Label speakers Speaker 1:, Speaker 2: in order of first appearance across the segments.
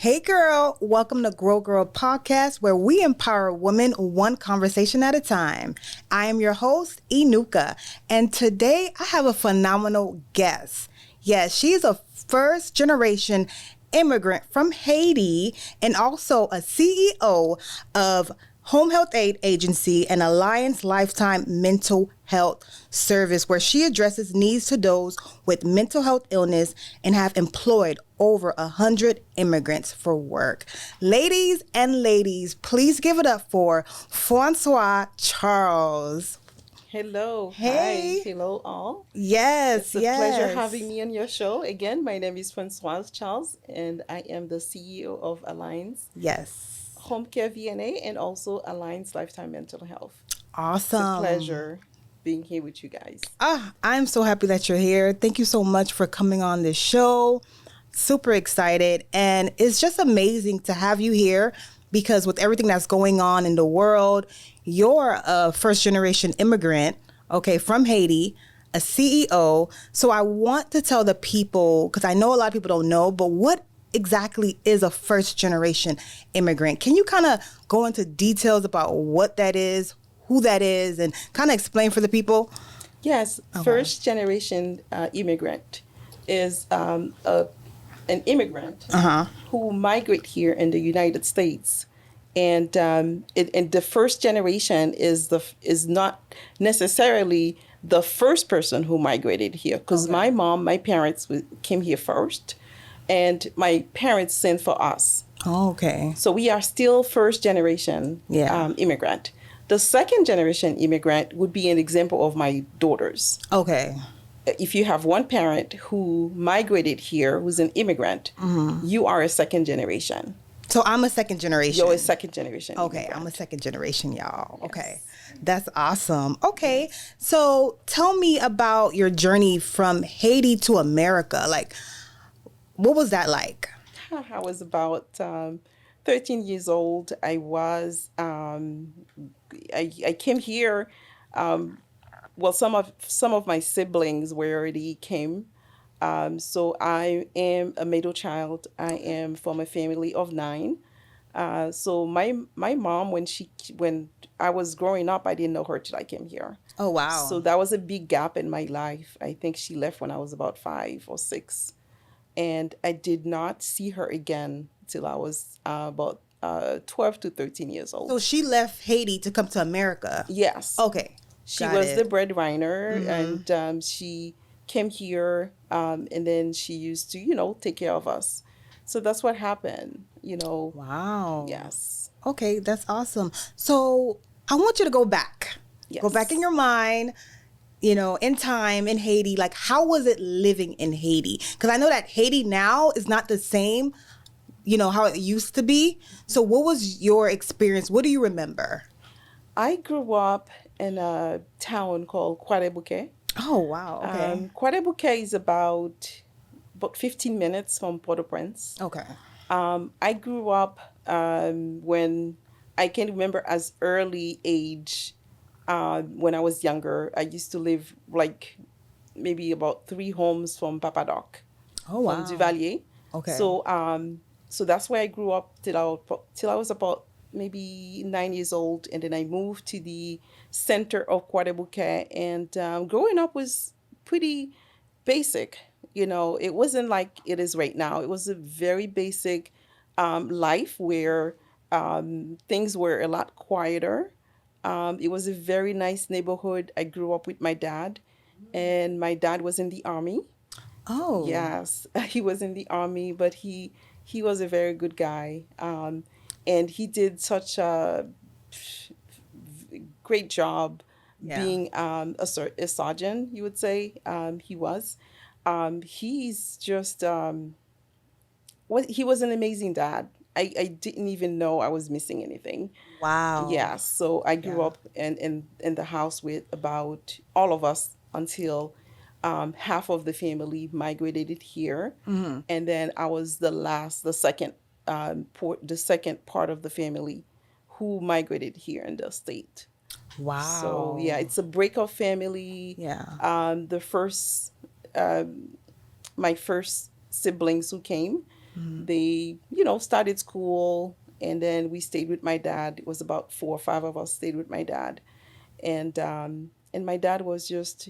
Speaker 1: Hey girl, welcome to Grow Girl Podcast, where we empower women one conversation at a time. I am your host, Inuka, and today I have a phenomenal guest. Yes, she's a first generation immigrant from Haiti and also a CEO of Home Health Aid Agency and Alliance Lifetime Mental Health Service, where she addresses needs to those with mental health illness and have employed over 100 immigrants for work. Ladies, please give it up for Francoise Charles.
Speaker 2: Hello.
Speaker 1: Hey.
Speaker 2: Hi. Hello, all.
Speaker 1: Yes,
Speaker 2: It's a pleasure having me on your show. Again, my name is Francoise Charles, and I am the CEO of Alliance
Speaker 1: Yes.
Speaker 2: Home Care VNA and also Alliance Lifetime Mental Health.
Speaker 1: Awesome.
Speaker 2: It's a pleasure being here with you guys.
Speaker 1: I'm so happy that you're here. Thank you so much for coming on this show. Super excited. And it's just amazing to have you here because with everything that's going on in the world, you're a first generation immigrant, okay, from Haiti, a CEO. So I want to tell the people, because I know a lot of people don't know, but what exactly is a first generation immigrant? Can you kind of go into details about what that is, who that is, and kind of explain for the people?
Speaker 2: Yes,
Speaker 1: Okay.
Speaker 2: first generation immigrant is an immigrant who migrate here in the United States. And the first generation is not necessarily the first person who migrated here, because my parents came here first, and my parents sent for us.
Speaker 1: Oh, okay.
Speaker 2: So we are still first generation immigrant. The second generation immigrant would be an example of my daughters.
Speaker 1: Okay.
Speaker 2: If you have one parent who migrated here, who's an immigrant, you are a second generation.
Speaker 1: So I'm a second generation.
Speaker 2: You're a second generation.
Speaker 1: Okay,
Speaker 2: immigrant.
Speaker 1: I'm a second generation, y'all.
Speaker 2: Yes.
Speaker 1: Okay, that's awesome. Okay, so tell me about your journey from Haiti to America. Like, what was that like?
Speaker 2: I was about 13 years old. I came here. Well, some of my siblings were already came. So I am a middle child. I am from a family of 9. So my mom, when I was growing up, I didn't know her till I came here.
Speaker 1: Oh, wow.
Speaker 2: So that was a big gap in my life. I think she left when I was about 5 or 6. And I did not see her again till I was about 12 to 13 years old.
Speaker 1: So she left Haiti to come to America.
Speaker 2: Yes.
Speaker 1: Okay.
Speaker 2: She
Speaker 1: Got
Speaker 2: was
Speaker 1: it.
Speaker 2: the breadwinner, and she came here, and then she used to, take care of us. So that's what happened,
Speaker 1: Wow.
Speaker 2: Yes.
Speaker 1: Okay, that's awesome. So I want you to go back.
Speaker 2: Yes.
Speaker 1: Go back in your mind, in time in Haiti. Like, how was it living in Haiti? Because I know that Haiti now is not the same, how it used to be. So what was your experience? What do you remember?
Speaker 2: I grew up in a town called Kwarebuke.
Speaker 1: Oh, wow. Okay.
Speaker 2: Kwarebuke is about 15 minutes from Port-au-Prince.
Speaker 1: Okay.
Speaker 2: I grew up when I can remember as early age. When I was younger, I used to live like maybe about 3 homes from Papadoc.
Speaker 1: Oh, wow.
Speaker 2: From Duvalier.
Speaker 1: Okay.
Speaker 2: So that's where I grew up till I was about maybe 9 years old, and then I moved to the center of Kwarebuke, and growing up was pretty basic. It wasn't like it is right now. It was a very basic life where things were a lot quieter. It was a very nice neighborhood. I grew up with my dad, and my dad was in the army.
Speaker 1: Oh.
Speaker 2: Yes, he was in the army, but he was a very good guy. And he did such a great job being a sergeant, you would say. He was. He's just, he was an amazing dad. I didn't even know I was missing anything.
Speaker 1: Wow.
Speaker 2: Yeah, so I grew up in the house with about all of us until half of the family migrated here. And then I was the second part of the family who migrated here in the state.
Speaker 1: Wow.
Speaker 2: So yeah, it's a breakup family.
Speaker 1: Yeah.
Speaker 2: My first siblings who came, They, started school, and then we stayed with my dad. It was about 4 or 5 of us stayed with my dad, and my dad was just,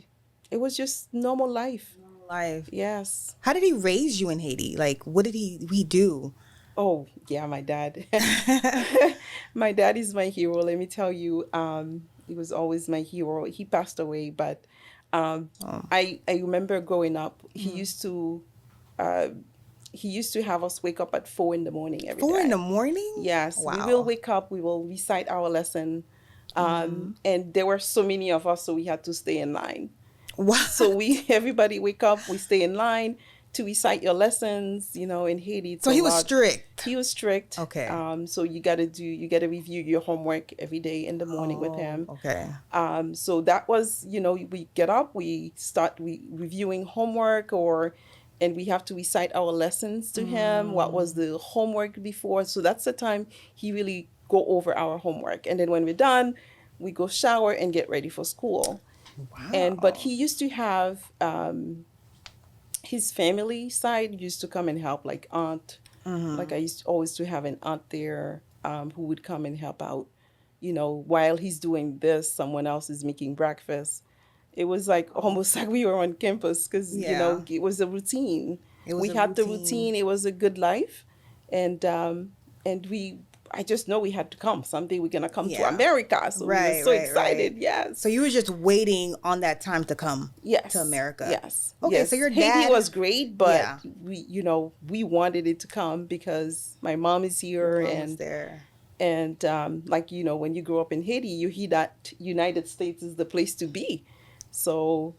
Speaker 2: it was just normal life.
Speaker 1: Life.
Speaker 2: Yes.
Speaker 1: How did he raise you in Haiti? Like, what did he do?
Speaker 2: Oh, yeah, my dad. My dad is my hero. Let me tell you, he was always my hero. He passed away, but I remember growing up, uh, he used to have us wake up at 4 in the morning every
Speaker 1: 4 in the
Speaker 2: day.
Speaker 1: morning?
Speaker 2: Yes, we will
Speaker 1: Wow.
Speaker 2: wake up, we will recite our lesson. And there were so many of us, so we had to stay in line.
Speaker 1: Wow.
Speaker 2: So everybody wake up, we stay in line to recite your lessons. In Haiti, it's
Speaker 1: So
Speaker 2: a
Speaker 1: he was
Speaker 2: lot.
Speaker 1: strict.
Speaker 2: He was strict.
Speaker 1: Okay.
Speaker 2: So you gotta review your homework every day in the morning with him.
Speaker 1: Okay.
Speaker 2: So that was, we get up, we start reviewing homework, and we have to recite our lessons to him. What was the homework before? So that's the time he really go over our homework. And then when we're done, we go shower and get ready for school. But
Speaker 1: Wow.
Speaker 2: he used to have his family side used to come and help, like aunt. Like I used always to have an aunt there, who would come and help out. While he's doing this, someone else is making breakfast. It was like almost like we were on campus, because
Speaker 1: Yeah.
Speaker 2: it was a routine.
Speaker 1: It was
Speaker 2: We
Speaker 1: a
Speaker 2: had the
Speaker 1: routine.
Speaker 2: routine. It was a good life, and I just know we had to come. Someday we're gonna come to
Speaker 1: Yeah.
Speaker 2: America, so we were
Speaker 1: Right,
Speaker 2: so
Speaker 1: right, right.
Speaker 2: excited. Yes.
Speaker 1: So you were just waiting on that time to come
Speaker 2: Yes.
Speaker 1: to America.
Speaker 2: Yes.
Speaker 1: Okay,
Speaker 2: Yes.
Speaker 1: so your
Speaker 2: Haiti
Speaker 1: dad.
Speaker 2: was great, but
Speaker 1: Yeah.
Speaker 2: we wanted it to come because my mom is
Speaker 1: Your
Speaker 2: here,
Speaker 1: mom was there.
Speaker 2: and like when you grow up in Haiti, you hear that United States is the place to be. So,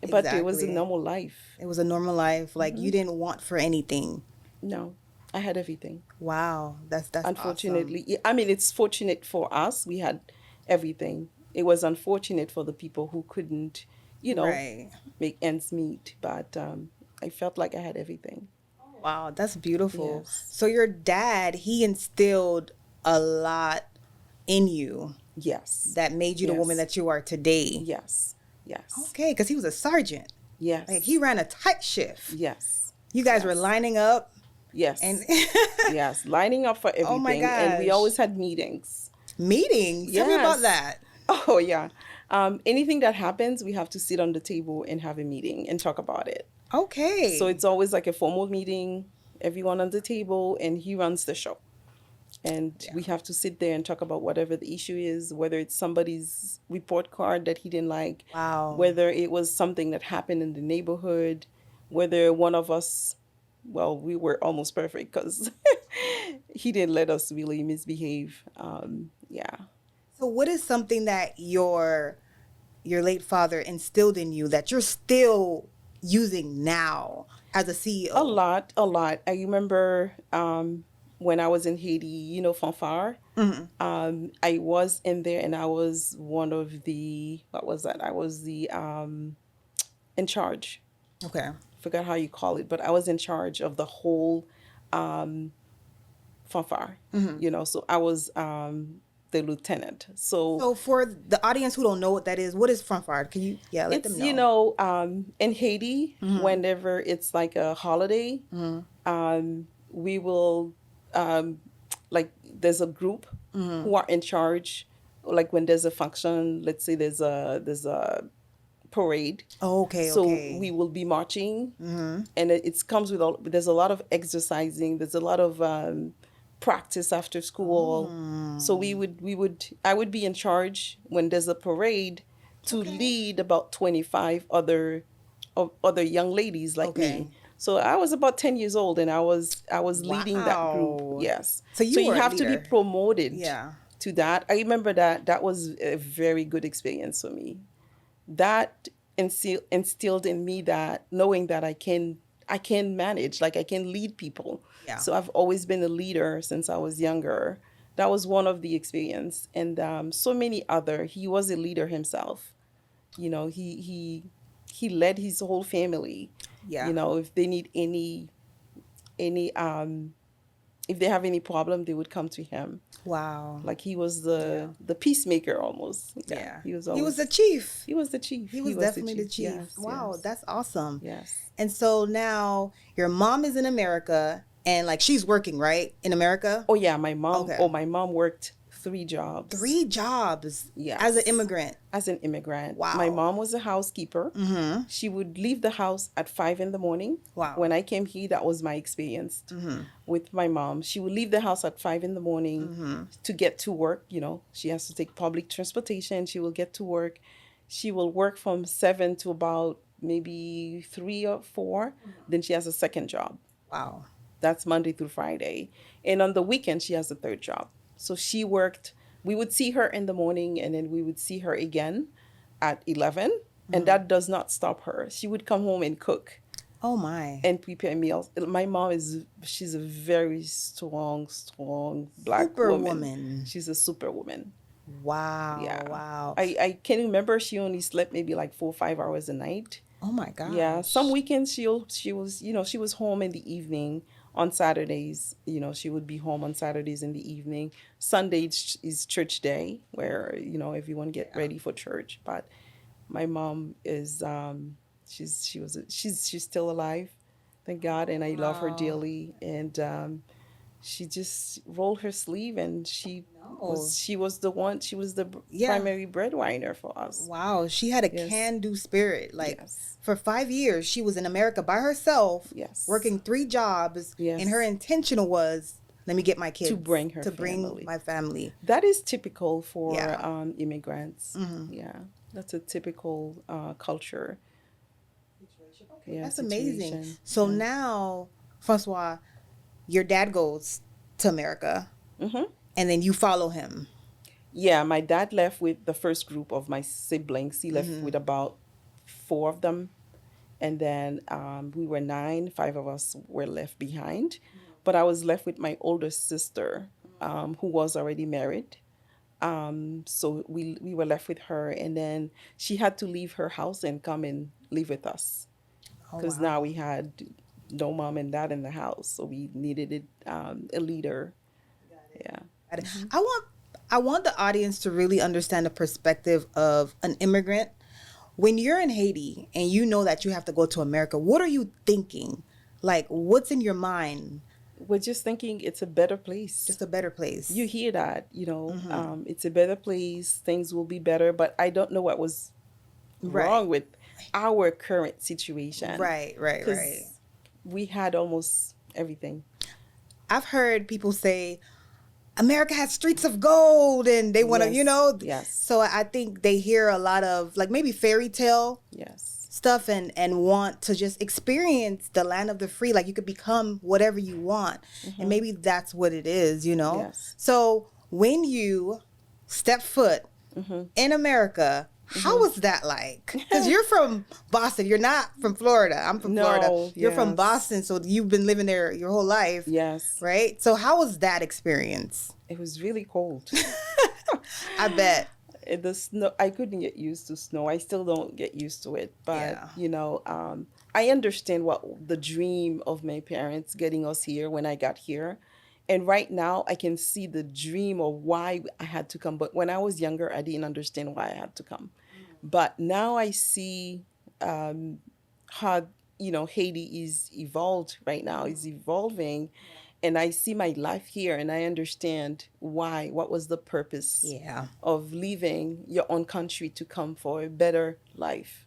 Speaker 2: but it was a
Speaker 1: Exactly.
Speaker 2: normal life.
Speaker 1: It was a normal life. Like you didn't want for anything.
Speaker 2: No, I had everything.
Speaker 1: Wow. That's awesome.
Speaker 2: Unfortunately, I mean, it's fortunate for us. We had everything. It was unfortunate for the people who couldn't, you know,
Speaker 1: Right.
Speaker 2: make ends meet. But I felt like I had everything.
Speaker 1: Wow, that's beautiful.
Speaker 2: Yes.
Speaker 1: So your dad, he instilled a lot in you
Speaker 2: Yes.
Speaker 1: that made you the woman
Speaker 2: Yes.
Speaker 1: that you are today.
Speaker 2: Yes. Yes.
Speaker 1: Okay, because he was a sergeant. Like
Speaker 2: Yes.
Speaker 1: he ran a tight shift.
Speaker 2: Yes.
Speaker 1: You guys were
Speaker 2: Yes.
Speaker 1: lining up and
Speaker 2: Yes. Yes. Lining up for
Speaker 1: oh my
Speaker 2: everything. And we
Speaker 1: gosh.
Speaker 2: always had meetings.
Speaker 1: Meetings. Tell me about
Speaker 2: Yes.
Speaker 1: that.
Speaker 2: Oh, yeah. Anything that happens, we have to sit on the table and have a meeting and talk about it. So
Speaker 1: Okay.
Speaker 2: it's always like a formal meeting, everyone on the table, and he runs the show. And
Speaker 1: Yeah.
Speaker 2: we have to sit there and talk about whatever the issue is, whether it's somebody's report card that he didn't like,
Speaker 1: Wow.
Speaker 2: whether it was something that happened in the neighborhood, whether one of us, well, we were almost perfect because he didn't let us really misbehave. Yeah.
Speaker 1: So what is something that your late father instilled in you that you're still using now as a
Speaker 2: A
Speaker 1: CEO?
Speaker 2: lot, a lot. I remember when I was in Haiti, Fanfare. I was in there, and I was one of the, what was that? I was the in charge.
Speaker 1: Okay.
Speaker 2: Forgot how you call it, but I was in charge of the whole Fanfare. So I was the lieutenant. So
Speaker 1: So for the audience who don't know what that is, what is front fire? Can you let them
Speaker 2: it's,
Speaker 1: know?
Speaker 2: in Haiti, whenever it's like a holiday, we will, like, there's a group who are in charge. Like when there's a function, let's say there's a parade.
Speaker 1: Oh, okay,
Speaker 2: So
Speaker 1: okay.
Speaker 2: we will be marching, and it comes with there's a lot of exercising. There's a lot of practice after school. So I would be in charge when there's a parade to lead about 25 other young ladies like
Speaker 1: Okay.
Speaker 2: me. So I was about 10 years old, and I was leading that group.
Speaker 1: Wow.
Speaker 2: Yes.
Speaker 1: So you were a
Speaker 2: have to be
Speaker 1: leader.
Speaker 2: promoted
Speaker 1: Yeah.
Speaker 2: to that. I remember that was a very good experience for me. That instilled in me that knowing that I can manage, like I can lead people.
Speaker 1: Yeah.
Speaker 2: So I've always been a leader since I was younger. That was one of the experience, and so many other. He was a leader himself. He led his whole family.
Speaker 1: Yeah.
Speaker 2: If they need any if they have any problem, they would come to him.
Speaker 1: Wow.
Speaker 2: Like he was the peacemaker almost.
Speaker 1: Yeah.
Speaker 2: He was
Speaker 1: He was
Speaker 2: always
Speaker 1: the chief.
Speaker 2: he was the chief.
Speaker 1: He was definitely the chief.
Speaker 2: Yes,
Speaker 1: Wow,
Speaker 2: yes,
Speaker 1: that's awesome.
Speaker 2: yes.
Speaker 1: And so now your mom is in America And like she's working, right? In America?
Speaker 2: Oh yeah, my mom.
Speaker 1: Okay.
Speaker 2: Oh, my mom worked 3 jobs.
Speaker 1: 3 jobs
Speaker 2: Yes.
Speaker 1: as an immigrant.
Speaker 2: As an immigrant.
Speaker 1: Wow.
Speaker 2: My mom was a housekeeper.
Speaker 1: Mm-hmm.
Speaker 2: She would leave the house at 5 in the morning.
Speaker 1: Wow.
Speaker 2: When I came here, that was my experience with my mom. She would leave the house at 5 in the morning to get to work. You know, she has to take public transportation. She will get to work. She will work from 7 to about maybe 3 or 4. Then she has a second job.
Speaker 1: Wow.
Speaker 2: That's Monday through Friday. And on the weekend, she has a third job. So she worked, we would see her in the morning and then we would see her again at 11. And that does not stop her. She would come home and cook.
Speaker 1: Oh my.
Speaker 2: And prepare meals. My mom she's a very strong black woman. She's a superwoman.
Speaker 1: Wow.
Speaker 2: Yeah.
Speaker 1: Wow.
Speaker 2: I can remember she only slept maybe like 4 or 5 hours a night.
Speaker 1: Oh my gosh.
Speaker 2: Yeah. Some weekends she was, she was home in the evening. On Saturdays, she would be home on Saturdays in the evening. Sunday is church day where, everyone get ready for church. But my mom is, she's still alive, thank God. And I love her dearly. And she just rolled her sleeve and she was the primary breadwinner for us.
Speaker 1: Wow. She had a can-do spirit. Like for 5 years, she was in America by herself, working 3 jobs. And her intention was, let me get my kids.
Speaker 2: To bring her
Speaker 1: bring my family.
Speaker 2: That is typical for immigrants. Yeah. That's a typical culture.
Speaker 1: Yeah, that's amazing. So now, Francoise, your dad goes to America. And then you follow him.
Speaker 2: Yeah, my dad left with the first group of my siblings. He left with about 4 of them. And then we were 9. 5 of us were left behind. But I was left with my older sister, who was already married. So we were left with her. And then she had to leave her house and come and live with us. Because now we had no mom and dad in the house. So we needed a leader. Yeah.
Speaker 1: I want the audience to really understand the perspective of an immigrant. When you're in Haiti and you know that you have to go to America, what are you thinking? Like, what's in your mind?
Speaker 2: We're just thinking it's a better place.
Speaker 1: Just a better place.
Speaker 2: You hear that, it's a better place. Things will be better. But I don't know what was wrong with our current situation.
Speaker 1: Right.
Speaker 2: We had almost everything.
Speaker 1: I've heard people say, America has streets of gold and they want to,
Speaker 2: Yes.
Speaker 1: So I think they hear a lot of like maybe fairy tale stuff and want to just experience the land of the free. Like you could become whatever you want. And maybe that's what it is,
Speaker 2: Yes.
Speaker 1: So when you step foot in America, how was that like? Because you're from Boston. You're not from Florida. I'm from Florida. You're from Boston, so you've been living there your whole life.
Speaker 2: Yes.
Speaker 1: Right? So how was that experience?
Speaker 2: It was really cold.
Speaker 1: I bet.
Speaker 2: The snow, I couldn't get used to snow. I still don't get used to it. But, I understand what the dream of my parents getting us here when I got here. And right now, I can see the dream of why I had to come. But when I was younger, I didn't understand why I had to come. But now I see how, Haiti is evolved right now, is evolving. And I see my life here and I understand what was the purpose of leaving your own country to come for a better life.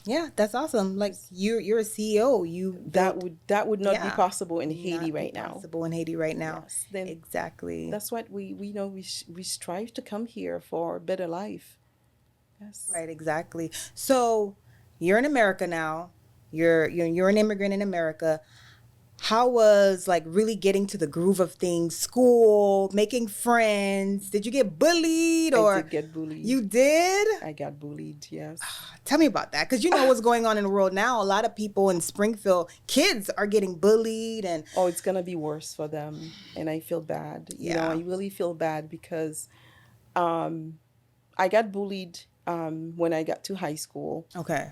Speaker 1: Yeah, that's awesome. Like you're a CEO.
Speaker 2: That would not be possible in Haiti right now.
Speaker 1: Possible in Haiti right now.
Speaker 2: Yes, then
Speaker 1: exactly.
Speaker 2: That's what we strive to come here for a better life. Yes.
Speaker 1: Right, exactly. So you're in America now. You're an immigrant in America. How was like really getting to the groove of things? School, making friends. Did you get bullied or?
Speaker 2: I did get bullied.
Speaker 1: You did?
Speaker 2: I got bullied. Yes.
Speaker 1: Tell me about that, because you know what's going on in the world now. A lot of people in Springfield, kids are getting bullied, and
Speaker 2: it's gonna be worse for them, and I feel bad. I really feel bad because, I got bullied when I got to high school.
Speaker 1: Okay.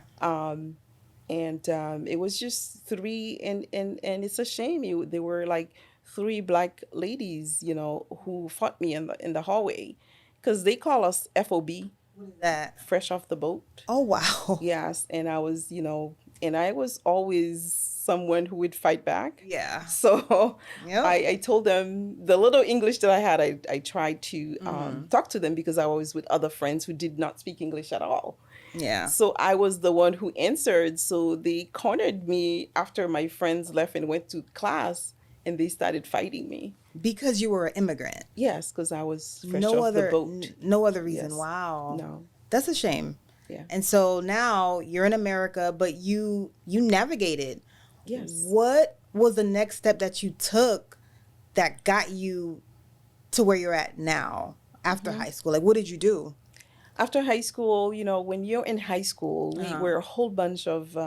Speaker 2: And it was just 3, and it's a shame. There were like 3 black ladies, who fought me in the hallway, because they call us FOB.
Speaker 1: What is that?
Speaker 2: Fresh off the boat.
Speaker 1: Oh wow.
Speaker 2: Yes, and I was, and I was always someone who would fight back.
Speaker 1: Yeah.
Speaker 2: So
Speaker 1: Yep.
Speaker 2: I told them the little English that I had, I tried to
Speaker 1: Mm-hmm.
Speaker 2: talk to them because I was with other friends who did not speak English at all.
Speaker 1: Yeah.
Speaker 2: So I was the one who answered. So they cornered me after my friends left and went to class, and they started fighting me.
Speaker 1: Because you were an immigrant.
Speaker 2: Yes, because I was fresh
Speaker 1: No
Speaker 2: off the
Speaker 1: other
Speaker 2: boat.
Speaker 1: no other reason.
Speaker 2: Yes.
Speaker 1: Wow.
Speaker 2: No.
Speaker 1: That's a shame.
Speaker 2: Yeah.
Speaker 1: And so now you're in America, but you navigated.
Speaker 2: Yes.
Speaker 1: What was the next step that you took that got you to where you're at now after high school? Like, what did you do?
Speaker 2: After high school, when you're in high school, we
Speaker 1: Uh-huh.
Speaker 2: were a whole bunch of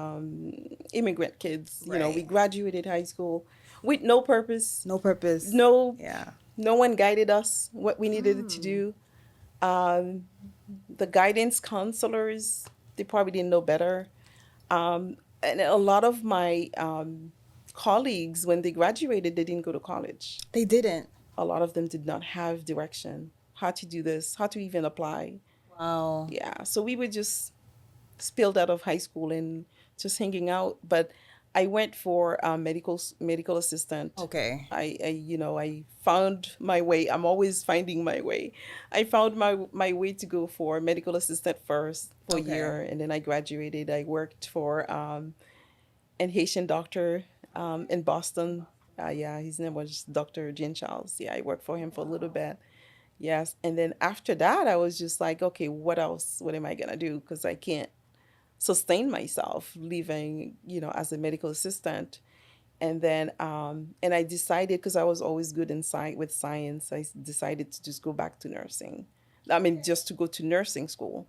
Speaker 2: immigrant kids. We
Speaker 1: Right.
Speaker 2: graduated high school with no purpose.
Speaker 1: No purpose.
Speaker 2: No,
Speaker 1: Yeah.
Speaker 2: no one guided us what we needed to
Speaker 1: Hmm.
Speaker 2: do. Um, the guidance counselors, they probably didn't know better. And a lot of my colleagues, when they graduated, they didn't go to college.
Speaker 1: They didn't.
Speaker 2: A lot of them did not have direction, how to do this, how to even apply.
Speaker 1: Wow.
Speaker 2: Yeah, so we were just spilled out of high school and just hanging out. But I went for medical assistant.
Speaker 1: Okay.
Speaker 2: I found my way. I'm always finding my way. I found my way to go for medical assistant first for a
Speaker 1: Okay.
Speaker 2: year, and then I graduated. I worked for an Haitian doctor in Boston. Yeah, his name was Dr. Jean Charles. Yeah, I worked for him for a little bit. Yes, and then after that, I was just like, okay, what else? What am I gonna do? Because I can't sustain myself living, as a medical assistant. And then, and I decided, because I was always good in with science, I decided to just go back to nursing. I mean, just to go to nursing school.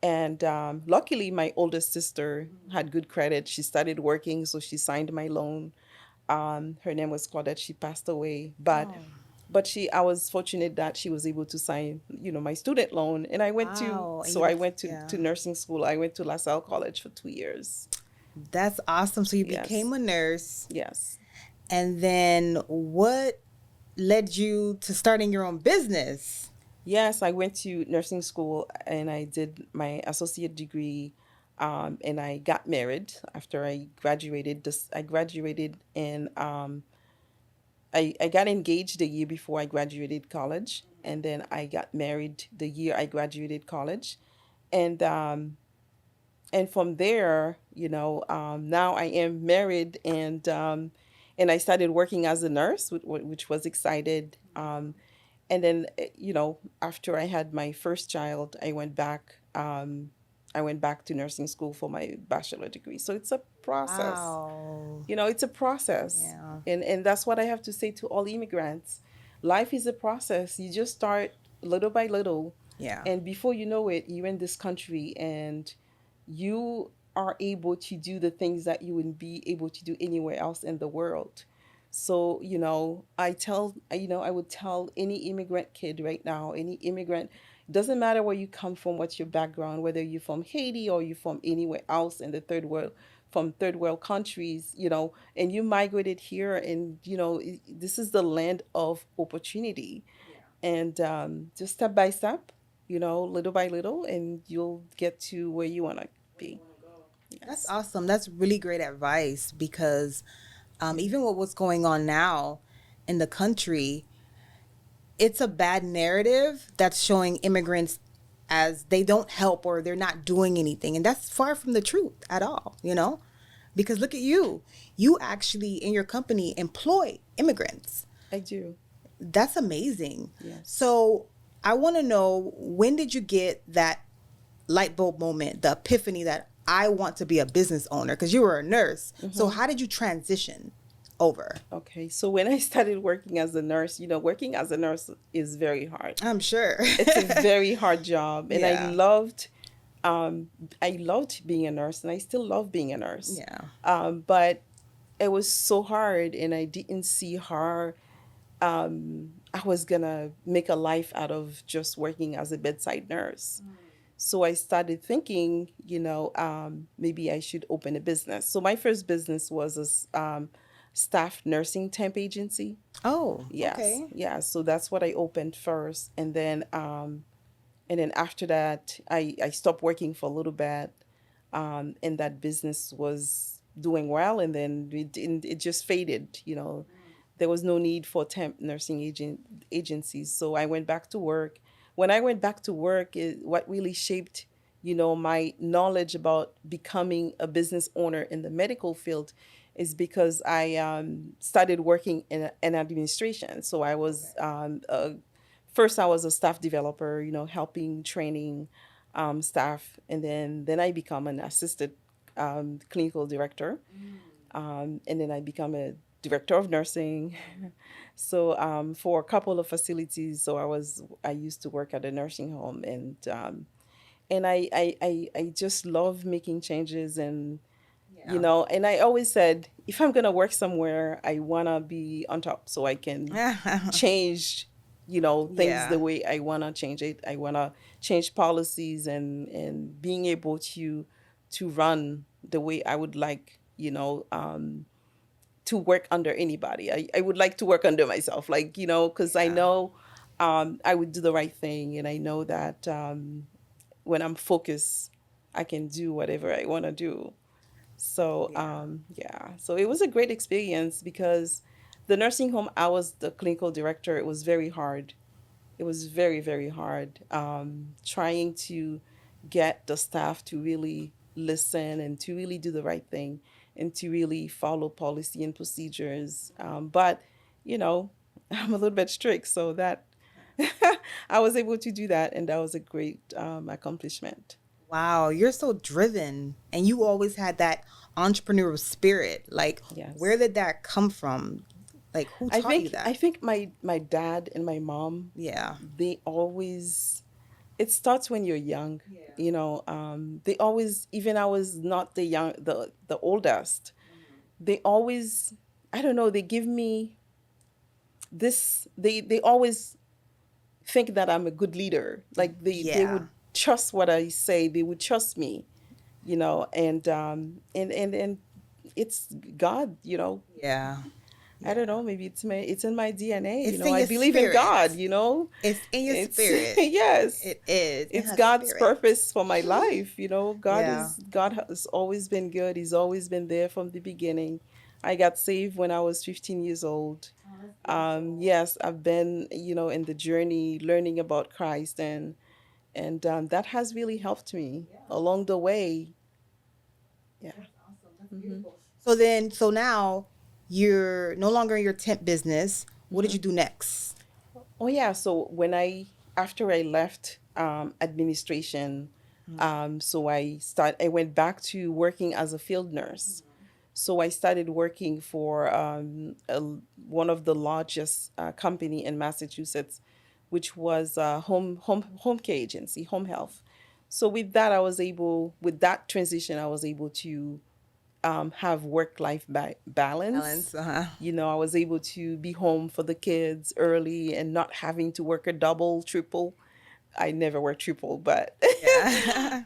Speaker 2: And luckily, my oldest sister had good credit. She started working, so she signed my loan. Her name was Claudette. She passed away, but
Speaker 1: Oh.
Speaker 2: I was fortunate that she was able to sign, my student loan. And
Speaker 1: Wow. And
Speaker 2: I went
Speaker 1: yeah.
Speaker 2: to nursing school. I went to LaSalle College for 2 years.
Speaker 1: That's awesome. So you
Speaker 2: Yes.
Speaker 1: became a nurse.
Speaker 2: Yes.
Speaker 1: And then what led you to starting your own business?
Speaker 2: Yes, I went to nursing school and I did my associate degree, and I got married after I graduated. I graduated in, I got engaged the year before I graduated college, and then I got married the year I graduated college. And from there, now I am married, and I started working as a nurse, which was excited. And then, after I had my first child, I went back. I went back to nursing school for my bachelor degree. So it's a process.
Speaker 1: Wow.
Speaker 2: It's a process,
Speaker 1: Yeah.
Speaker 2: and that's what I have to say to all immigrants. Life is a process. You just start little by little,
Speaker 1: Yeah.
Speaker 2: and before you know it, you're in this country, and you are able to do the things that you wouldn't be able to do anywhere else in the world. So, I would tell any immigrant kid right now, any immigrant, doesn't matter where you come from, what's your background, whether you're from Haiti or you're from anywhere else in the third world, from third world countries, and you migrated here, and, this is the land of opportunity. And just step by step, little by little, and you'll get to where you want to be.
Speaker 1: That's
Speaker 2: Yes.
Speaker 1: awesome. That's really great advice because even with what's going on now in the country, it's a bad narrative that's showing immigrants as they don't help or they're not doing anything. And that's far from the truth at all. Because look at you. You actually, in your company, employ immigrants.
Speaker 2: I do.
Speaker 1: That's amazing.
Speaker 2: Yes.
Speaker 1: So I want to know, when did you get that light bulb moment, the epiphany that I want to be a business owner? Because you were a nurse. So how did you transition over?
Speaker 2: Okay, so when I started working as a nurse, working as a nurse is very hard.
Speaker 1: I'm sure.
Speaker 2: It's a very hard job, and
Speaker 1: Yeah.
Speaker 2: I loved being a nurse, and I still love being a nurse.
Speaker 1: Yeah.
Speaker 2: But it was so hard, and I didn't see how I was gonna make a life out of just working as a bedside nurse. So I started thinking, maybe I should open a business. So my first business was a staff nursing temp agency.
Speaker 1: Oh,
Speaker 2: Yes,
Speaker 1: okay.
Speaker 2: yeah. So that's what I opened first, and then after that, I stopped working for a little bit. and that business was doing well, and then it just faded. There was no need for temp nursing agencies, so I went back to work. When I went back to work, what really shaped my knowledge about becoming a business owner in the medical field is because I started working in an administration. So I was first I was a staff developer, helping training staff, and then I become an assistant clinical director, and then I become a director of nursing. So for a couple of facilities, so I used to work at a nursing home, and I just love making changes, and and I always said, if I'm gonna work somewhere, I wanna be on top so I can change, things the
Speaker 1: Yeah.
Speaker 2: way I wanna change it. I wanna change policies, and being able to run the way I would like, to work under anybody. I would like to work under myself, like, because I
Speaker 1: Yeah.
Speaker 2: know I would do the right thing, and I know that when I'm focused, I can do whatever I want to do. So,
Speaker 1: Yeah.
Speaker 2: yeah, so it was a great experience because the nursing home, I was the clinical director. It was very hard. It was very, very hard, trying to get the staff to really listen and to really do the right thing and to really follow policy and procedures. But, you know, I'm a little bit strict, so that I was able to do that, and that was a great accomplishment.
Speaker 1: Wow, you're so driven and you always had that entrepreneurial spirit. Like, where
Speaker 2: Yes.
Speaker 1: did that come from? Like, who
Speaker 2: I
Speaker 1: taught you
Speaker 2: think I
Speaker 1: that?
Speaker 2: think my dad and my mom,
Speaker 1: Yeah.
Speaker 2: they always, it starts when you're young. They always, even I was not the oldest. They always, I don't know, they give me this, they always think that I'm a good leader. Like they
Speaker 1: Yeah.
Speaker 2: would trust what I say. They would trust me, and it's God.
Speaker 1: Yeah.
Speaker 2: I don't
Speaker 1: Yeah.
Speaker 2: know. Maybe it's in my DNA.
Speaker 1: It's in
Speaker 2: I
Speaker 1: your
Speaker 2: believe in God.
Speaker 1: spirit. It's in your
Speaker 2: It's
Speaker 1: spirit.
Speaker 2: yes,
Speaker 1: It is. It
Speaker 2: it's
Speaker 1: has
Speaker 2: God's
Speaker 1: spirit.
Speaker 2: purpose for my life.
Speaker 1: Yeah.
Speaker 2: God has always been good. He's always been there from the beginning. I got saved when I was 15 years old.
Speaker 1: Oh, that's beautiful.
Speaker 2: Yes, I've been, in the journey learning about Christ, and that has really helped me
Speaker 1: Yeah.
Speaker 2: along the way. Yeah.
Speaker 1: That's awesome. That's
Speaker 2: hmm
Speaker 1: beautiful. So now you're no longer in your temp business. What did
Speaker 2: hmm
Speaker 1: you do next?
Speaker 2: Oh yeah. So after I left administration, so I went back to working as a field nurse. So I started working for one of the largest company in Massachusetts, which was home care agency, home health. So with that transition, I was able to have work life balance.
Speaker 1: Balance. Uh-huh.
Speaker 2: I was able to be home for the kids early and not having to work a double, triple. I never worked triple, but
Speaker 1: Yeah.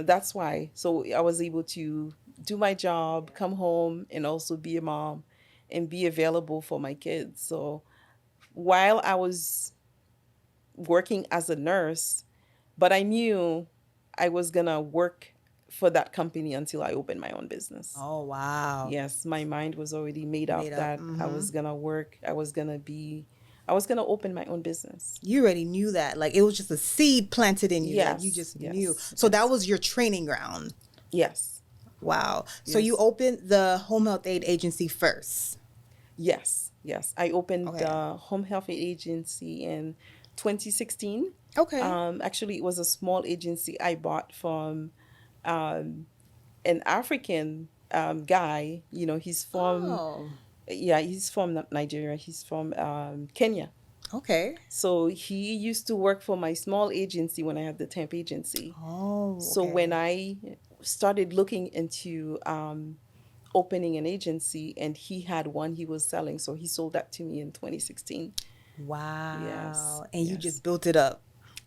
Speaker 2: that's why. So I was able to do my job, come home, and also be a mom and be available for my kids. So while I was working as a nurse, but I knew I was gonna work for that company until I opened my own business.
Speaker 1: Oh, wow.
Speaker 2: Yes, my mind was already made
Speaker 1: Made
Speaker 2: up
Speaker 1: up.
Speaker 2: that I was gonna work, I was gonna open my own business.
Speaker 1: You already knew that. Like it was just a seed planted in you. Like you
Speaker 2: Yes,
Speaker 1: just knew.
Speaker 2: yes,
Speaker 1: So that
Speaker 2: yes,
Speaker 1: was your training ground.
Speaker 2: yes,
Speaker 1: Wow. So you
Speaker 2: yes.
Speaker 1: opened the home health aid agency first.
Speaker 2: Yes, yes. I opened
Speaker 1: Okay.
Speaker 2: the home health agency in 2016.
Speaker 1: Okay.
Speaker 2: Actually, it was a small agency I bought from um, an African guy.
Speaker 1: Oh.
Speaker 2: He's from Nigeria. He's from Kenya.
Speaker 1: Okay.
Speaker 2: So he used to work for my small agency when I had the temp agency.
Speaker 1: Oh,
Speaker 2: So when
Speaker 1: okay.
Speaker 2: I started looking into opening an agency, and he had one he was selling, so he sold that to me in 2016. Yes,
Speaker 1: Wow. And you
Speaker 2: yes.
Speaker 1: just built it up.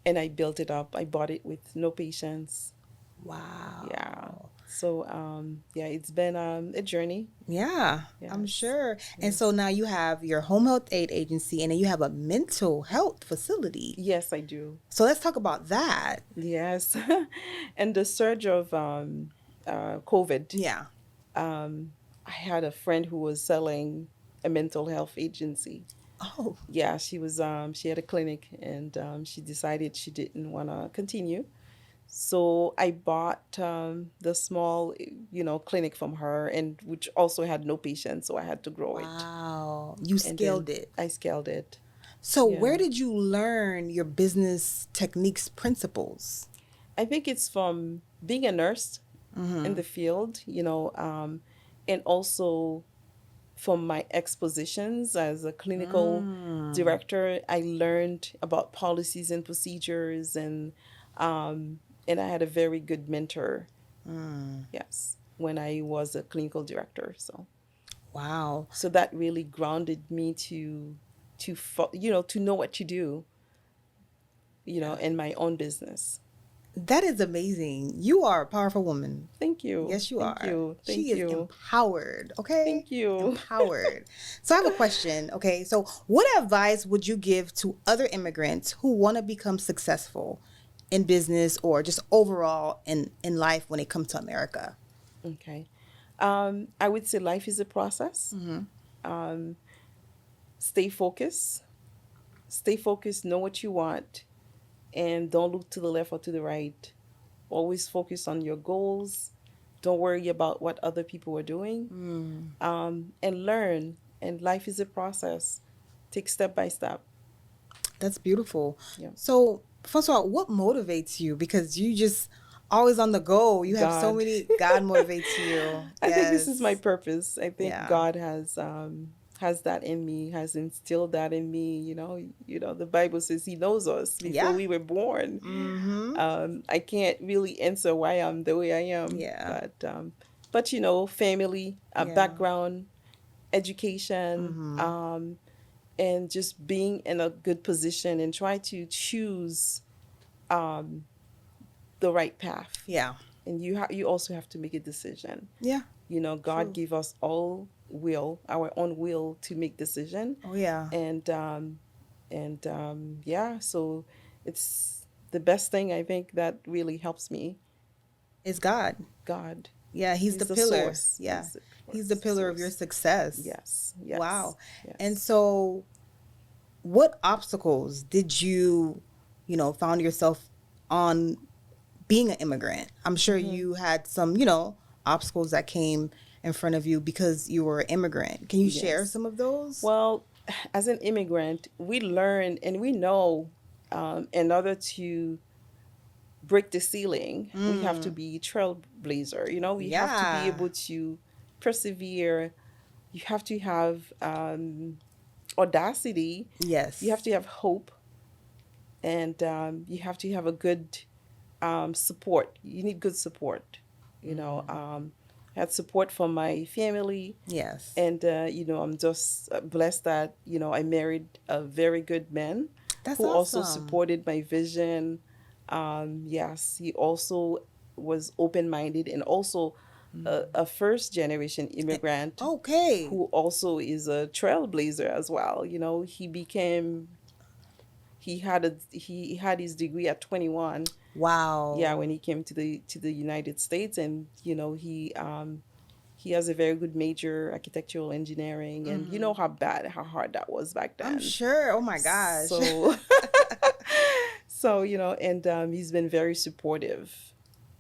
Speaker 2: And I built it up. I bought it with no patience. Yeah.
Speaker 1: Wow.
Speaker 2: So yeah, it's been a journey.
Speaker 1: Yeah, I'm
Speaker 2: Yes.
Speaker 1: sure. And so
Speaker 2: Yes.
Speaker 1: now you have your home health aid agency and then you have a mental health facility.
Speaker 2: Yes, I do.
Speaker 1: So let's talk about that.
Speaker 2: Yes. And the surge of COVID,
Speaker 1: Yeah.
Speaker 2: um, I had a friend who was selling a mental health agency.
Speaker 1: Oh,
Speaker 2: Yeah, she had a clinic, and she decided she didn't want to continue. So I bought the small, clinic from her, and which also had no patients, so I had to grow it.
Speaker 1: wow. You
Speaker 2: And
Speaker 1: scaled
Speaker 2: then
Speaker 1: it.
Speaker 2: I scaled it.
Speaker 1: So where
Speaker 2: Yeah.
Speaker 1: did you learn your business techniques principles?
Speaker 2: I think it's from being a nurse in
Speaker 1: Mm-hmm.
Speaker 2: the field, and also from my expositions as a clinical
Speaker 1: Mm.
Speaker 2: director. I learned about policies and procedures, and I had a very good mentor.
Speaker 1: Mm.
Speaker 2: Yes, when I was a clinical director.
Speaker 1: Wow.
Speaker 2: So that really grounded me to know what to do,
Speaker 1: Yeah.
Speaker 2: in my own business.
Speaker 1: That is amazing. You are a powerful woman.
Speaker 2: Thank you.
Speaker 1: Yes, you
Speaker 2: Thank
Speaker 1: are.
Speaker 2: you.
Speaker 1: She
Speaker 2: Thank
Speaker 1: is
Speaker 2: you.
Speaker 1: empowered, okay?
Speaker 2: Thank you.
Speaker 1: Empowered. So I have a question, okay? So what advice would you give to other immigrants who want to become successful in business or just overall in life when it comes to America?
Speaker 2: Okay. I would say life is a process.
Speaker 1: Mm-hmm.
Speaker 2: Um, stay focused. Stay focused, know what you want, and don't look to the left or to the right. Always focus on your goals. Don't worry about what other people are doing.
Speaker 1: Mm.
Speaker 2: And learn. And life is a process. Take step by step.
Speaker 1: That's beautiful.
Speaker 2: Yeah.
Speaker 1: So, first of all, what motivates you? Because you just always on the go. You have so
Speaker 2: God.
Speaker 1: many. God motivates you.
Speaker 2: I think this is my
Speaker 1: Yes.
Speaker 2: purpose. I think
Speaker 1: Yeah.
Speaker 2: God has that in me, has instilled that in me. The Bible says He knows us before
Speaker 1: Yeah.
Speaker 2: we were born.
Speaker 1: Mm-hmm.
Speaker 2: I can't really answer why I'm the way I am,
Speaker 1: Yeah.
Speaker 2: but family,
Speaker 1: Yeah.
Speaker 2: background, education,
Speaker 1: Mm-hmm.
Speaker 2: and just being in a good position and try to choose um, the right path.
Speaker 1: Yeah.
Speaker 2: And you also have to make a decision.
Speaker 1: Yeah.
Speaker 2: God
Speaker 1: True.
Speaker 2: gave us all our own will to make decision,
Speaker 1: Oh yeah.
Speaker 2: and yeah, so it's the best thing I think that really helps me.
Speaker 1: It's God.
Speaker 2: God.
Speaker 1: Yeah, he's the
Speaker 2: He's the
Speaker 1: pillar.
Speaker 2: source.
Speaker 1: Yeah.
Speaker 2: He's the
Speaker 1: He's the pillar of your
Speaker 2: source.
Speaker 1: success.
Speaker 2: Yes, yes,
Speaker 1: Wow. And
Speaker 2: yes.
Speaker 1: so what obstacles did found yourself on being an immigrant? I'm sure
Speaker 2: Hmm.
Speaker 1: you had some, obstacles that came in front of you because you were an immigrant. Can you share
Speaker 2: Yes.
Speaker 1: some of those?
Speaker 2: Well, as an immigrant, we learn and we know, in order to break the ceiling, we have to
Speaker 1: Mm.
Speaker 2: be trailblazer. We have to be
Speaker 1: Yeah.
Speaker 2: able to persevere. You have to have audacity. You have
Speaker 1: Yes.
Speaker 2: to have hope, and you have to have a good support. You need good support. I had support from my family,
Speaker 1: Yes.
Speaker 2: and I'm just blessed that I married a very good man
Speaker 1: That's
Speaker 2: who also
Speaker 1: awesome.
Speaker 2: supported my vision. Yes, he also was open-minded, and also a first generation immigrant
Speaker 1: Okay.
Speaker 2: who also is a trailblazer as well. He had his degree at 21. Yeah,
Speaker 1: Wow.
Speaker 2: when he came to the United States, and he has a very good major, architectural engineering, and you know
Speaker 1: Hmm.
Speaker 2: how hard that was back
Speaker 1: I'm
Speaker 2: then.
Speaker 1: sure. Oh my gosh.
Speaker 2: So and he's been very supportive.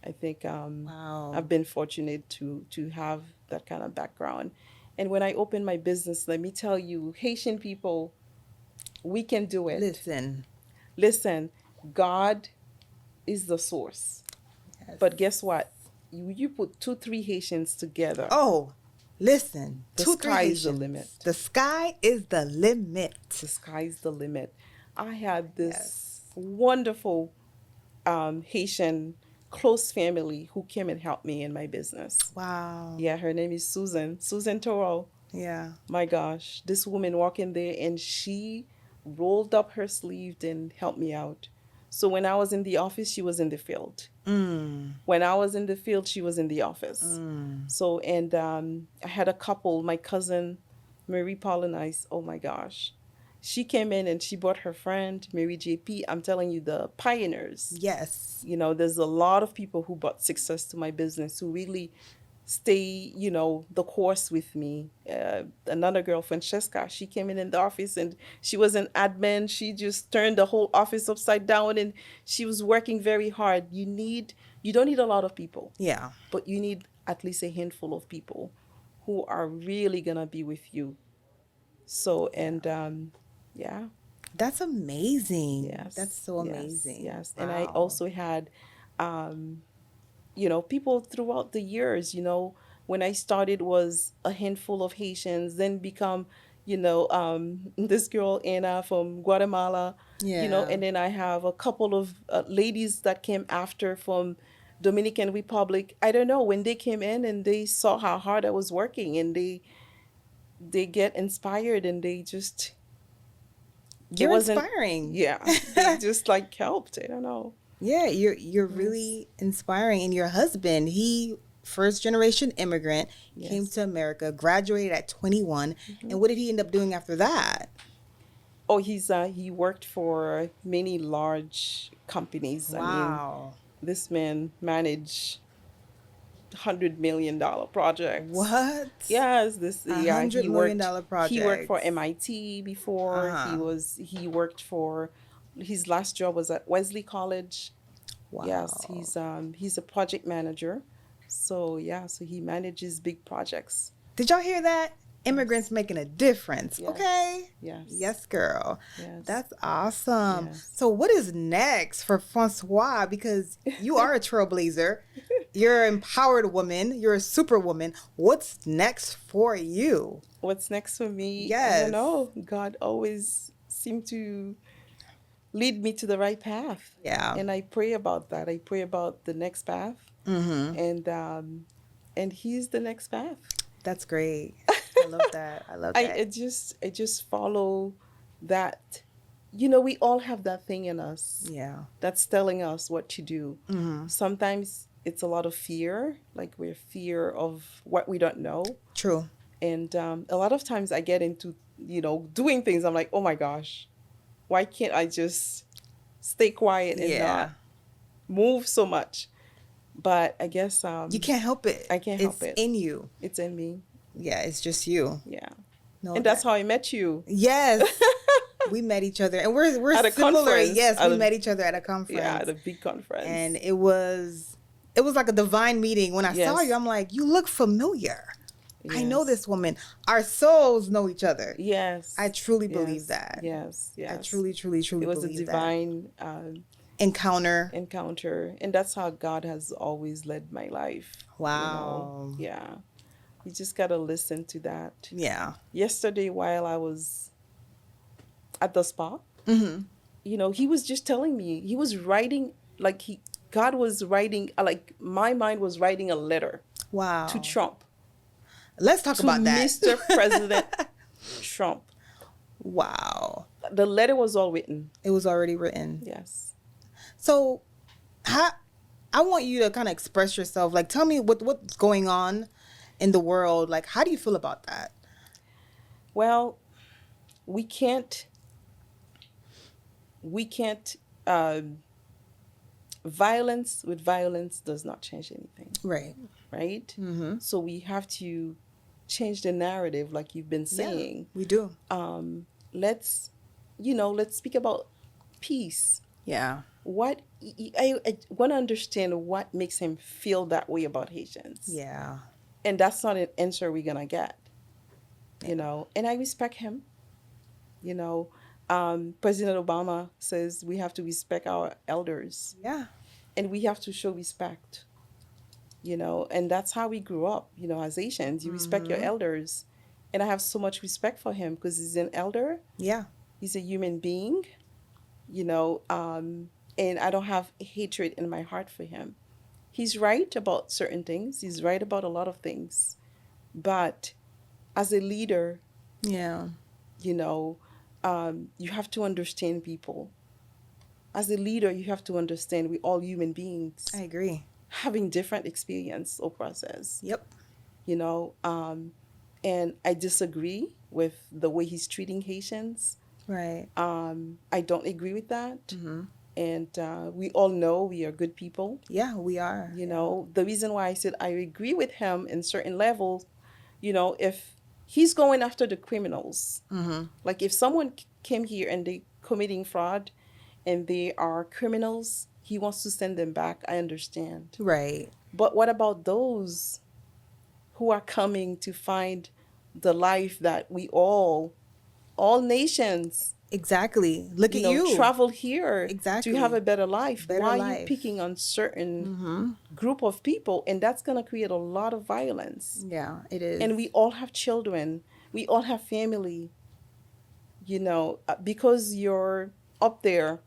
Speaker 2: I think
Speaker 1: Wow.
Speaker 2: I've been fortunate to have that kind of background. And when I opened my business, let me tell you, Haitian people, we can do it.
Speaker 1: Listen.
Speaker 2: Listen, God is the source. But guess
Speaker 1: Yes.
Speaker 2: what? You put two, three Haitians together,
Speaker 1: Oh, listen.
Speaker 2: the
Speaker 1: Two, three
Speaker 2: sky is the
Speaker 1: Haitians.
Speaker 2: limit.
Speaker 1: The sky is the limit.
Speaker 2: The sky's the limit. I had this
Speaker 1: Yes.
Speaker 2: wonderful Haitian close family who came and helped me in my business.
Speaker 1: Wow.
Speaker 2: Yeah, her name is Susan Toro.
Speaker 1: Yeah.
Speaker 2: My gosh, this woman walked in there and she rolled up her sleeve and helped me out. So when I was in the office, she was in the field. When I was in the field, she was in the office. So, and I had a couple, my cousin, Marie Paul and I, oh my gosh. She came in and she brought her friend, Mary JP. I'm telling you, the pioneers.
Speaker 1: Yes.
Speaker 2: You know, there's a lot of people who brought success to my business, who really stay, you know, the course with me. Another girl, Francesca, she came in the office and she was an admin. She just turned the whole office upside down and she was working very hard. You don't need a lot of people.
Speaker 1: Yeah.
Speaker 2: But you need at least a handful of people who are really going to be with you. So, and yeah.
Speaker 1: That's amazing.
Speaker 2: Yes.
Speaker 1: That's so amazing.
Speaker 2: Yes.
Speaker 1: Wow.
Speaker 2: And I also had, you know, people throughout the years, you know, when I started was a handful of Haitians, then become, you know, this girl, Anna from Guatemala, you know,
Speaker 1: Yeah.
Speaker 2: and then I have a couple of ladies that came after from Dominican Republic. I don't know, when they came in and they saw how hard I was working and they get inspired and they just,
Speaker 1: You're inspiring.
Speaker 2: yeah, they just like helped. I don't know.
Speaker 1: Yeah, you're really inspiring. And your husband, he first generation immigrant, came to America, graduated at 21. And what did he end up doing after that?
Speaker 2: Oh, he worked for many large companies.
Speaker 1: Wow.
Speaker 2: I mean, this man managed $100 million projects.
Speaker 1: What?
Speaker 2: Yes,
Speaker 1: $100 million project.
Speaker 2: He worked for MIT before.
Speaker 1: Uh-huh.
Speaker 2: He worked for, his last job was at Wesley College.
Speaker 1: Wow.
Speaker 2: Yes, he's a project manager. So yeah, so he manages big projects.
Speaker 1: Did y'all hear that? Immigrants making a difference.
Speaker 2: Yes.
Speaker 1: Okay.
Speaker 2: Yes.
Speaker 1: Yes, girl.
Speaker 2: Yes.
Speaker 1: That's awesome.
Speaker 2: Yes.
Speaker 1: So what is next for Francoise? Because you are a trailblazer. You're an empowered woman. You're a superwoman. What's next for you?
Speaker 2: What's next for me?
Speaker 1: Yes.
Speaker 2: I don't know. God always seemed to lead me to the right path.
Speaker 1: Yeah.
Speaker 2: And I pray about that. I pray about the next path. And he's the next path.
Speaker 1: That's great. I love that. I love that.
Speaker 2: I just follow that. You know, we all have that thing in us.
Speaker 1: Yeah.
Speaker 2: That's telling us what to do. Sometimes it's a lot of fear, like we're fear of what we don't know.
Speaker 1: True.
Speaker 2: And a lot of times I get into, you know, doing things. I'm like, oh my gosh, why can't I just stay quiet and not move so much? But I guess
Speaker 1: you can't help it.
Speaker 2: I can't help it.
Speaker 1: It's in you.
Speaker 2: It's in me.
Speaker 1: Yeah, it's just you.
Speaker 2: Yeah.
Speaker 1: No,
Speaker 2: And that's how I met you.
Speaker 1: Yes. We met each other, and we're
Speaker 2: At a
Speaker 1: similar.
Speaker 2: conference.
Speaker 1: Yes, we met each other at a conference.
Speaker 2: Yeah, at a big conference.
Speaker 1: And it was like a divine meeting. When I saw you, I'm like, you look familiar.
Speaker 2: Yes.
Speaker 1: I know this woman. Our souls know each other.
Speaker 2: Yes.
Speaker 1: I truly believe that.
Speaker 2: Yes. Yes.
Speaker 1: I truly believe that.
Speaker 2: It was a divine
Speaker 1: encounter.
Speaker 2: And that's how God has always led my life.
Speaker 1: Wow.
Speaker 2: You know? Yeah. You just got to listen to that.
Speaker 1: Yeah.
Speaker 2: Yesterday, while I was at the spa, you know, he was just telling me, he was writing, like God was writing, like my mind was writing a letter.
Speaker 1: Wow.
Speaker 2: To Trump.
Speaker 1: Let's talk about that.
Speaker 2: Mr. President Trump.
Speaker 1: Wow.
Speaker 2: The letter was all written.
Speaker 1: It was already written.
Speaker 2: Yes.
Speaker 1: So, I want you to kind of express yourself. Like, tell me what's going on in the world. Like, how do you feel about that?
Speaker 2: Well, we can't, violence with violence does not change anything.
Speaker 1: Right.
Speaker 2: Right? So we have to change the narrative, like you've been saying.
Speaker 1: Yeah, we do.
Speaker 2: Let's speak about peace.
Speaker 1: Yeah.
Speaker 2: I want to understand what makes him feel that way about Haitians.
Speaker 1: Yeah.
Speaker 2: And that's not an answer we're going to get, you know. And I respect him. You know, President Obama says we have to respect our elders.
Speaker 1: Yeah.
Speaker 2: And we have to show respect, you know. And that's how we grew up, you know, as Haitians. You respect your elders. And I have so much respect for him because he's an elder.
Speaker 1: Yeah.
Speaker 2: He's a human being, you know, and I don't have hatred in my heart for him. He's right about certain things. He's right about a lot of things. But as a leader,
Speaker 1: yeah,
Speaker 2: you know, you have to understand people. as a leader, you have to understand we're all human beings
Speaker 1: I agree.
Speaker 2: having different experience or process,
Speaker 1: Yep.
Speaker 2: you know. And I disagree with the way he's treating Haitians.
Speaker 1: Right.
Speaker 2: I don't agree with that.
Speaker 1: Mm-hmm.
Speaker 2: And we all know we are good people.
Speaker 1: Yeah, we are.
Speaker 2: You
Speaker 1: Yeah.
Speaker 2: know, the reason why I said I agree with him in certain levels, you know, if he's going after the criminals,
Speaker 1: Mm-hmm.
Speaker 2: like if someone came here and they committing fraud and they are criminals, he wants to send them back. I understand.
Speaker 1: Right.
Speaker 2: But what about those who are coming to find the life that we all nations,
Speaker 1: Exactly. Look
Speaker 2: you
Speaker 1: at
Speaker 2: know,
Speaker 1: you.
Speaker 2: travel here to
Speaker 1: Exactly.
Speaker 2: have a better life?
Speaker 1: Better
Speaker 2: Why are you
Speaker 1: life.
Speaker 2: picking on certain
Speaker 1: Mm-hmm.
Speaker 2: group of people? And that's going to create a lot of violence.
Speaker 1: Yeah, it is.
Speaker 2: And we all have children. We all have family, you know, because you're up there,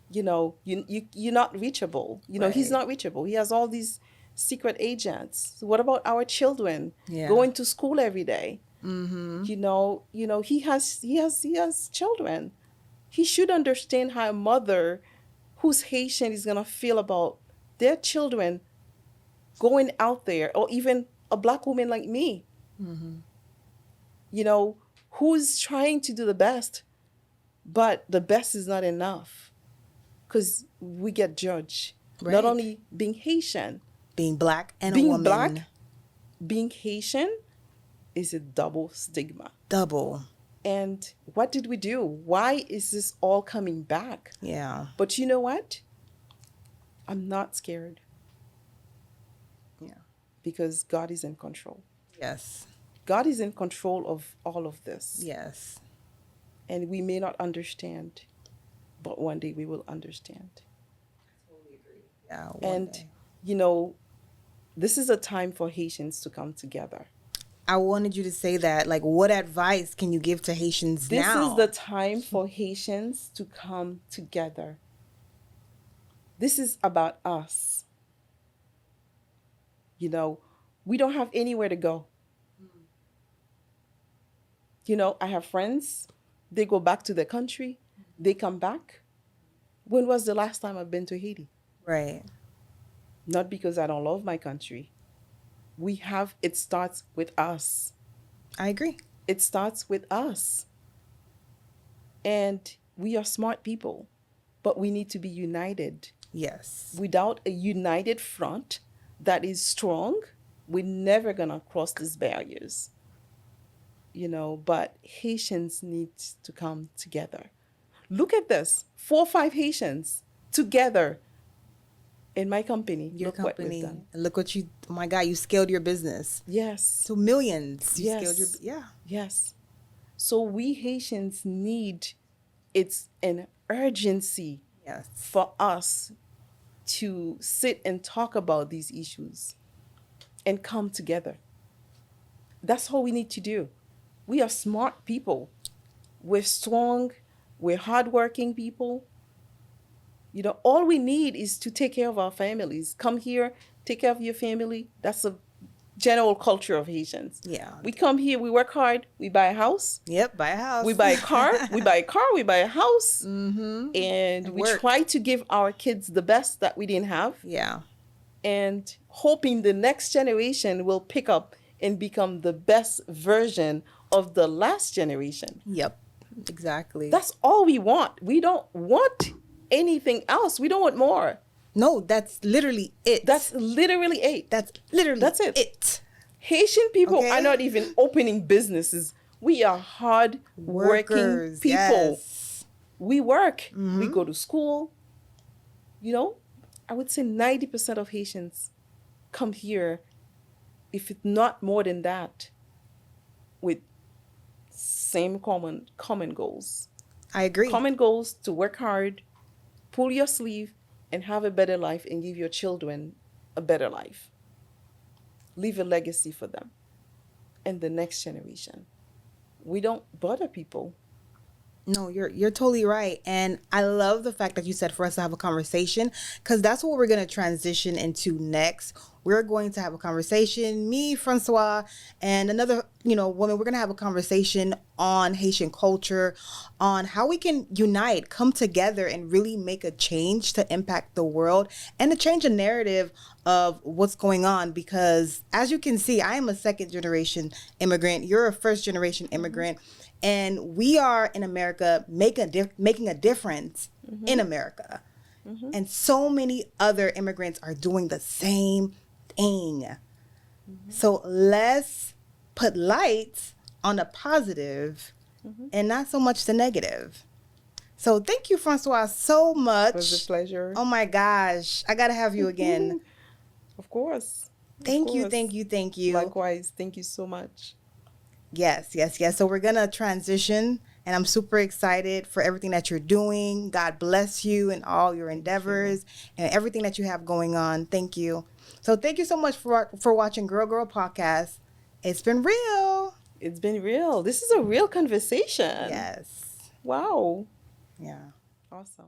Speaker 2: you know, you're not reachable. You know, he's
Speaker 1: Right.
Speaker 2: not reachable. He has all these secret agents. So what about our children
Speaker 1: Yeah.
Speaker 2: going to school every day?
Speaker 1: Mm-hmm.
Speaker 2: You know, he has children. He should understand how a mother who's Haitian is gonna feel about their children going out there, or even a black woman like me,
Speaker 1: Mm-hmm.
Speaker 2: you know, who's trying to do the best, but the best is not enough because we get judged.
Speaker 1: Right.
Speaker 2: Not only being Haitian,
Speaker 1: Being black and a
Speaker 2: being
Speaker 1: woman.
Speaker 2: black, being Haitian is a double stigma.
Speaker 1: Double.
Speaker 2: And what did we do? Why is this all coming back?
Speaker 1: Yeah.
Speaker 2: But you know what? I'm not scared
Speaker 1: Yeah.
Speaker 2: because God is in control.
Speaker 1: Yes.
Speaker 2: God is in control of all of this.
Speaker 1: Yes.
Speaker 2: And we may not understand, but one day we will understand.
Speaker 1: Yeah. One
Speaker 2: And,
Speaker 1: day.
Speaker 2: you know, this is a time for Haitians to come together.
Speaker 1: I wanted you to say that. Like, what advice can you give to Haitians
Speaker 2: This
Speaker 1: now?
Speaker 2: is the time for Haitians to come together. This is about us. You know, we don't have anywhere to go. You know, I have friends, they go back to their country, they come back. When was the last time I've been to Haiti?
Speaker 1: Right.
Speaker 2: Not because I don't love my country. It starts with us.
Speaker 1: I agree.
Speaker 2: It starts with us. And we are smart people, but we need to be united.
Speaker 1: Yes.
Speaker 2: Without a united front that is strong, we're never going to cross these barriers. You know, but Haitians need to come together. Look at this. 4 or 5 Haitians together in my company.
Speaker 1: Your
Speaker 2: Look what we've
Speaker 1: company.
Speaker 2: done.
Speaker 1: Look what you, oh my God, you scaled your business
Speaker 2: Yes.
Speaker 1: to millions. You
Speaker 2: Yes.
Speaker 1: scaled your, yeah.
Speaker 2: Yes. So we Haitians it's an urgency
Speaker 1: Yes.
Speaker 2: for us to sit and talk about these issues and come together. That's all we need to do. We are smart people. We're strong. We're hardworking people. You know, all we need is to take care of our families. Come here, take care of your family. That's a general culture of Haitians.
Speaker 1: Yeah.
Speaker 2: We come here, we work hard, we buy a house.
Speaker 1: Yep. Buy a house.
Speaker 2: We buy a car, we buy a house.
Speaker 1: Mm-hmm.
Speaker 2: And we
Speaker 1: work.
Speaker 2: try to give our kids the best that we didn't have.
Speaker 1: Yeah.
Speaker 2: And hoping the next generation will pick up and become the best version of the last generation.
Speaker 1: Yep. Exactly.
Speaker 2: That's all we want. We don't want anything else. We don't want more.
Speaker 1: No, that's literally it.
Speaker 2: That's literally it.
Speaker 1: That's literally
Speaker 2: That's it.
Speaker 1: it.
Speaker 2: Haitian people
Speaker 1: Okay.
Speaker 2: are not even opening businesses. We are hard working
Speaker 1: Workers,
Speaker 2: people.
Speaker 1: yes.
Speaker 2: We work.
Speaker 1: Mm-hmm.
Speaker 2: We go to school. You know, I would say 90% of Haitians come here, if it's not more than that, with same common goals.
Speaker 1: I agree.
Speaker 2: Common goals to work hard, pull your sleeve, and have a better life and give your children a better life. Leave a legacy for them and the next generation. We don't bother people.
Speaker 1: No, you're totally right. And I love the fact that you said for us to have a conversation because that's what we're going to transition into next. We're going to have a conversation, me, Francois, and another, woman. We're going to have a conversation on Haitian culture, on how we can unite, come together, and really make a change to impact the world and to change a narrative of what's going on. Because as you can see, I am a second generation immigrant. You're a first generation immigrant. And we are in America making a difference in America. And so many other immigrants are doing the same thing. So let's put lights on the positive and not so much the negative. So thank you, Francois, so much.
Speaker 2: It was a pleasure.
Speaker 1: Oh my gosh. I got to have you again.
Speaker 2: Of course.
Speaker 1: Thank you, thank you, thank you.
Speaker 2: Likewise. Thank you so much.
Speaker 1: Yes, yes, yes. So we're going to transition, and I'm super excited for everything that you're doing. God bless you and all your endeavors and everything that you have going on. Thank you. So thank you so much for watching Girl Girl Podcast. It's been real.
Speaker 2: It's been real. This is a real conversation.
Speaker 1: Yes.
Speaker 2: Wow.
Speaker 1: Yeah.
Speaker 2: Awesome.